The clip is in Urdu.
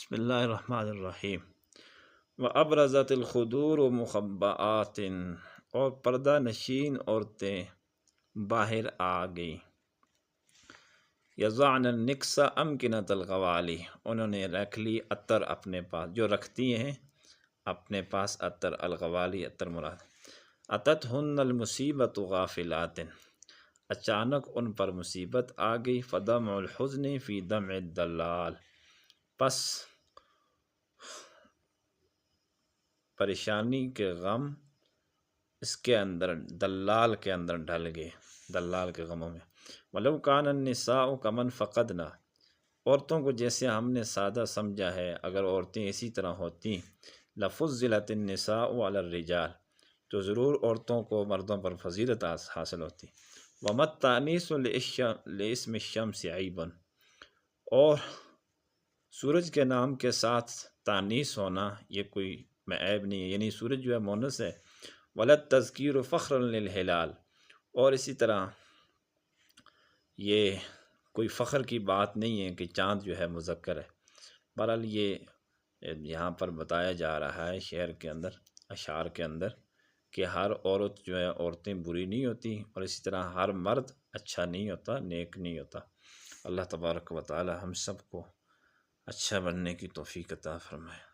بسم اللہ الرحمن الرحیم۔ وَأَبْرَزَتِ الْخُدُورُ مُخَبَّآتٍ، اور پردہ نشین عورتیں باہر آ گئیں۔ یضعن النکس امکنۃ الغوالی، انہوں نے رکھ لی عطر اپنے پاس، جو رکھتی ہیں اپنے پاس عطر، الغوالی عطر مراد۔ اتتہن المصیبۃ غافلات، اچانک ان پر مصیبت آ گئی۔ فدمع الحزن فی دمع الدلال، پس پریشانی کے غم اس کے اندر، دلال کے اندر ڈھل گئے، دلال کے غموں میں۔ وَلَوْ كَانَ النِّسَاءُ كَمَنْ فَقَدْنَا، عورتوں کو جیسے ہم نے سادہ سمجھا ہے، اگر عورتیں اسی طرح ہوتیں، لَفُضِّلَتِ النِّسَاءُ عَلَى الرِّجَالِ، تو ضرور عورتوں کو مردوں پر فضیلت حاصل ہوتی۔ وَمَا التَّأْنِيسُ لِاسْمِ الشَّمْسِ عَیْبٌ، اور سورج کے نام کے ساتھ تانیث ہونا یہ کوئی عیب نہیں ہے، یعنی سورج جو ہے مونس ہے۔ وَلَا التَّذْکِیرُ فَخْرًا لِلْہِلال، اور اسی طرح یہ کوئی فخر کی بات نہیں ہے کہ چاند جو ہے مذکر ہے۔ بہرحال یہ یہاں پر بتایا جا رہا ہے شعر کے اندر، اشعار کے اندر، کہ ہر عورت جو ہے، عورتیں بری نہیں ہوتی، اور اسی طرح ہر مرد اچھا نہیں ہوتا، نیک نہیں ہوتا۔ اللہ تبارک و تعالی ہم سب کو اچھا بننے کی توفیق عطا فرمائے۔